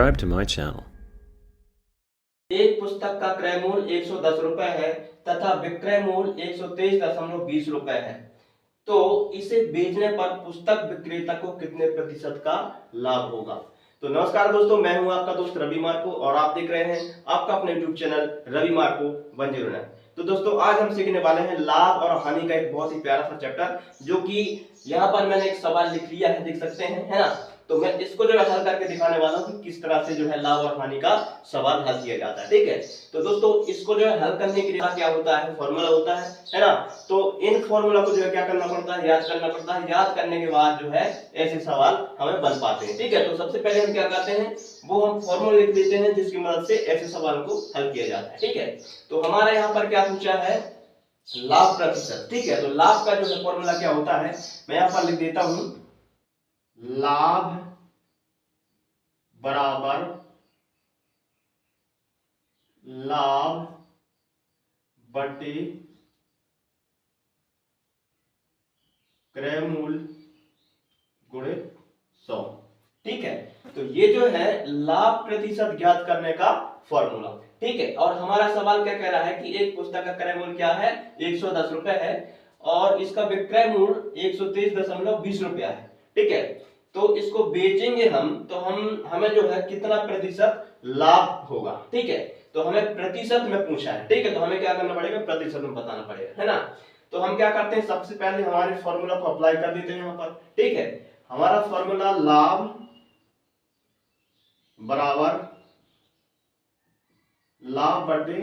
Subscribe to my channel. एक पुस्तक का क्रय मूल्य 110 रुपए है तथा विक्रय मूल्य 123.20 रुपए है, तो इसे बेचने पर पुस्तक विक्रेता को कितने प्रतिशत का लाभ होगा। तो नमस्कार दोस्तों, मैं हूं आपका दोस्त रवि मार्को और आप देख रहे हैं आपका अपने यूट्यूब चैनल रवि मार्को 109। तो दोस्तों आज हम सीखने वाले हैं लाभ और हानि का एक बहुत ही प्यारा सा चैप्टर, जो कि यहाँ पर मैंने एक सवाल लिख लिया है, देख सकते हैं, है ना। तो मैं इसको जो है हल करके दिखाने वाला हूँ कि किस तरह से जो है लाभ और हानि का सवाल हल किया जाता है, ठीक है। तो दोस्तों इसको जो है हल करने के लिए क्या होता है, फॉर्मूला होता है ना। तो इन फॉर्मूला को जो है क्या करना पड़ता है, याद करना पड़ता है। याद करने के बाद जो है ऐसे सवाल हमें बन पाते हैं, ठीक है। तो सबसे पहले हम क्या करते हैं, वो हम फॉर्मूला लिख देते हैं जिसकी मदद से ऐसे सवाल को हल किया जाता है, ठीक है। तो हमारा यहाँ पर क्या पूछा है, लाभ प्रतिशत, ठीक है। तो लाभ का जो है फॉर्मूला क्या होता है, मैं यहाँ पर लिख देता हूं, लाभ बराबर लाभ बटे क्रय मूल्य गुणे 100, ठीक है। तो ये जो है लाभ प्रतिशत ज्ञात करने का फॉर्मूला, ठीक है। और हमारा सवाल क्या कह रहा है कि एक पुस्तक का क्रय मूल्य क्या है, 110 रुपए है और इसका विक्रय मूल्य 123.20 रुपया है, ठीक है। तो इसको बेचेंगे हम, तो हमें जो है कितना प्रतिशत लाभ होगा, ठीक है। तो हमें प्रतिशत में पूछा है, ठीक है। तो हमें क्या करना पड़ेगा, प्रतिशत में बताना पड़ेगा, है ना। तो हम क्या करते हैं, सबसे पहले हमारे फॉर्मूला को अप्लाई कर देते हैं यहाँ पर, ठीक है। हमारा फॉर्मूला लाभ बराबर लाभ बटे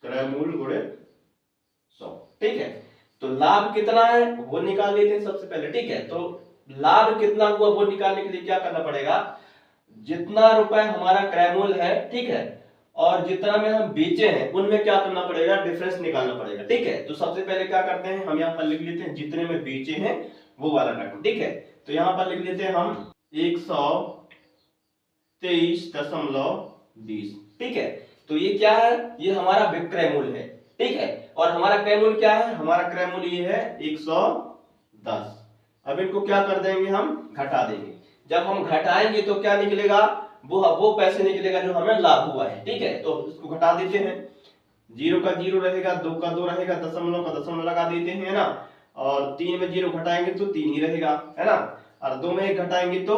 क्रय मूल्य गुणे 100, ठीक है। तो लाभ कितना है वो निकाल लेते हैं सबसे पहले, ठीक है। तो लाभ कितना हुआ वो निकालने के लिए क्या करना पड़ेगा, जितना रुपए हमारा क्रय मूल्य है, ठीक है, और जितना में हम बेचे हैं उनमें क्या करना पड़ेगा, डिफरेंस निकालना पड़ेगा, ठीक है। तो सबसे पहले क्या करते हैं, हम यहाँ पर लिख लेते हैं जितने में बेचे हैं वो वाला रकम, ठीक है। तो यहाँ पर लिख लेते हैं हम 123.20, ठीक है। तो ये क्या है, ये हमारा विक्रय मूल्य है, ठीक है। और हमारा क्रय मूल्य क्या है, हमारा क्रय मूल्य ये है 110। अब इनको क्या कर देंगे, हम घटा देंगे। जब हम घटाएंगे तो क्या निकलेगा, वो पैसे निकलेगा जो हमें लाभ हुआ है, ठीक है। तो इसको घटा देते हैं, 0 का 0 रहेगा, 2 का 2 रहेगा, दशमलव का दशमलव लगा देते हैं, है ना। और 3 में 0 घटाएंगे तो 3 ही रहेगा, है ना। और 2 में 1 घटाएंगे तो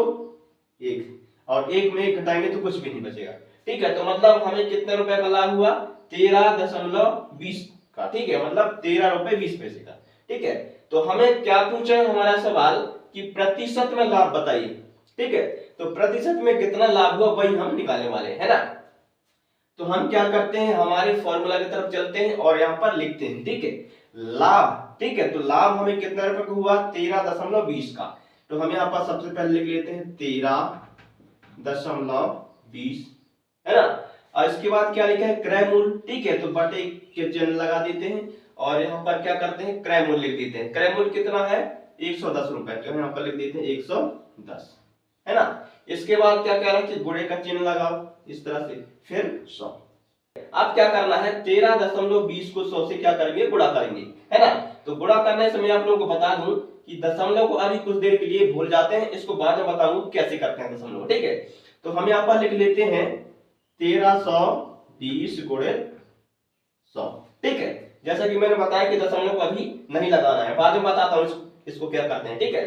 1, और 1 में 1 घटाएंगे तो कुछ भी नहीं बचेगा, ठीक है। तो मतलब हमें कितने रुपए का लाभ हुआ, 13.20 का, ठीक है। मतलब 13 रुपए 20 पैसे का, ठीक है। तो हमें क्या पूछा है हमारा सवाल कि प्रतिशत में लाभ बताइए, ठीक है। तो प्रतिशत में कितना लाभ हुआ वही हम निकालने वाले हैं, है ना। तो हम क्या करते हैं, हमारे फॉर्मूला की तरफ चलते हैं और यहाँ पर लिखते हैं, ठीक है, लाभ, ठीक है। तो लाभ हमें कितना रुपए का हुआ, 13.20 का। तो हम यहाँ पर सबसे पहले लिख लेते हैं 13.20, है ना। और इसके बाद क्या लिखा है, क्रय मूल्य, ठीक है। तो बटे के चिन्ह लगा देते हैं और यहाँ पर क्या करते हैं, क्रय मूल्य लिख देते हैं। क्रय मूल्य कितना है, 110 रुपए, तो यहाँ पर लिख देते हैं 110, है ना। इसके बाद क्या कह रहा है कि गुणे का चिन्ह लगाओ इस तरह से, फिर 100। अब क्या करना है, 13.20 को 100 से क्या करेंगे, गुणा करेंगे, है ना। तो गुणा करने से मैं आप लोगों को बता दूं कि दशमलव को अभी कुछ देर के लिए भूल जाते हैं, इसको बाद में बताऊंगा कैसे करते हैं दशमलव, ठीक है। तो हम यहाँ पर लिख लेते हैं 1320 गुणे 100, ठीक है। जैसा कि मैंने बताया कि दशमलव को अभी नहीं लगाना है, बाद में बताता हूँ इसको क्या करते हैं, ठीक है।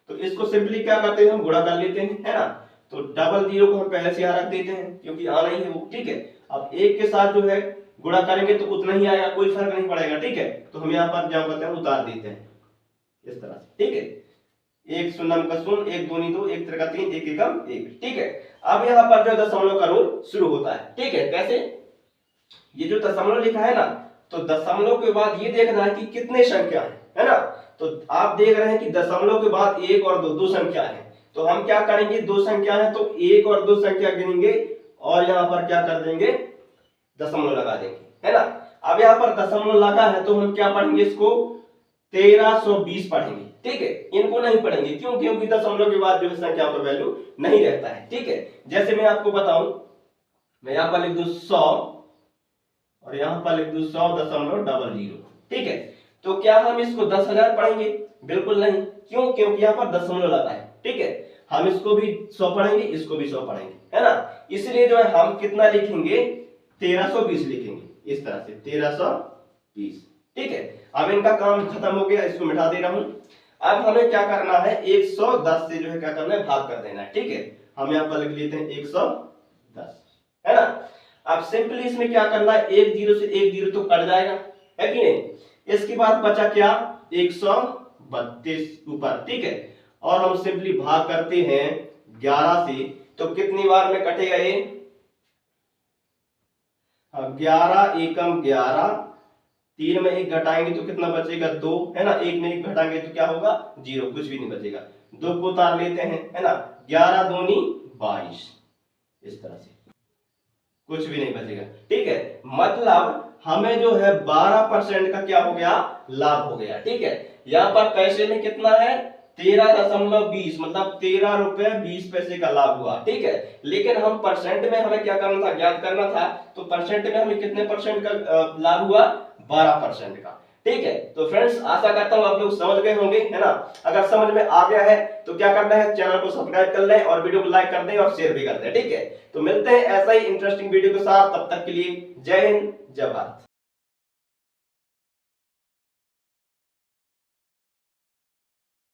तो इसको सिंपली क्या करते हैं, हम गुणा कर लेते हैं, है ना। तो डबल जीरो को हम पहले से यहाँ रख देते हैं क्योंकि आना ही है वो, ठीक है। अब एक के साथ जो है गुणा करेंगे तो उतना ही आएगा, कोई फर्क नहीं पड़ेगा, ठीक है। तो हम यहाँ पर जहाँ करते हैं उतार देते हैं इस तरह से, ठीक है। 1 शून्य का शून्य, 1 दूनी 2, 1 त्रिका 3, 1 एकम 1, ठीक है। अब यहाँ पर जो दशमलव का रोल शुरू होता है, ठीक है। कैसे, ये जो दशमलव लिखा है ना, तो दशमलव के बाद ये देखना है कि कितने संख्या है ना। तो आप देख रहे हैं कि दशमलव के बाद 1 और 2 दो संख्या है। तो हम क्या करेंगे, दो संख्या है तो 1 और 2 संख्या गिनेंगे और यहाँ पर क्या कर देंगे, दशमलव लगा देंगे, है ना। अब यहाँ पर दशमलव लगा है तो हम क्या पढ़ेंगे, इसको 1320 पढ़ेंगे, ठीक है। इनको नहीं पढ़ेंगे, क्यों, क्योंकि दशमलव के बाद जो है संख्या का वैल्यू नहीं रहता है, ठीक है। जैसे मैं आपको बताऊं, मैं यहाँ पर लिख दूं 100 और यहाँ पर लिख दूं 100.00, ठीक है। तो क्या हम इसको 10,000 पढ़ेंगे, बिल्कुल नहीं, क्यों, क्योंकि यहाँ पर दशमलव लगा है, ठीक है। हम इसको भी 100 पढ़ेंगे, इसको भी 100 पढ़ेंगे, है ना। इसलिए जो है हम कितना लिखेंगे, 1320 लिखेंगे, इस तरह से 1320। ठीक है, अब इनका काम खत्म हो गया, इसको मिटा दे रहा हूं। अब हमें क्या करना है, 110 से जो है क्या करना है, भाग कर देना है। ठीक है, हम यहाँ पर लिख लेते हैं 110, है ना। अब सिंपली इसमें क्या करना है, एक जीरो से एक जीरो तो कट जाएगा, है कि नहीं। इसके बाद बचा क्या, 132 ऊपर। ठीक है, और हम सिंपली भाग करते हैं 11 से, तो कितनी बार में कटेगा ये, 11 एकम 11, 3 में 1 घटाएंगे तो कितना बचेगा, 2, है ना। 1 में 1 घटाएंगे तो क्या होगा, 0, कुछ भी नहीं बचेगा। 2 को उतार लेते हैं, है ना, 11 दूनी 22, इस तरह से कुछ भी नहीं बचेगा। ठीक है, मतलब हमें जो है 12% का क्या हो गया, लाभ हो गया। ठीक है, यहाँ पर पैसे में कितना है, 13.20, मतलब 13 रुपए 20 पैसे का लाभ हुआ। ठीक है, लेकिन हम परसेंट में हमें क्या करना था, ज्ञात करना था, तो परसेंट में हमें कितने परसेंट का लाभ हुआ, 12% का। ठीक है, तो फ्रेंड्स आशा करता हूं आप लोग समझ गए होंगे, है ना। अगर समझ में आ गया है तो क्या करना है, चैनल को सब्सक्राइब कर लें और वीडियो को लाइक कर दें और शेयर भी कर दें। ठीक है, तो मिलते हैं ऐसा ही इंटरेस्टिंग वीडियो के साथ, तब तक के लिए जय हिंद, जय भारत।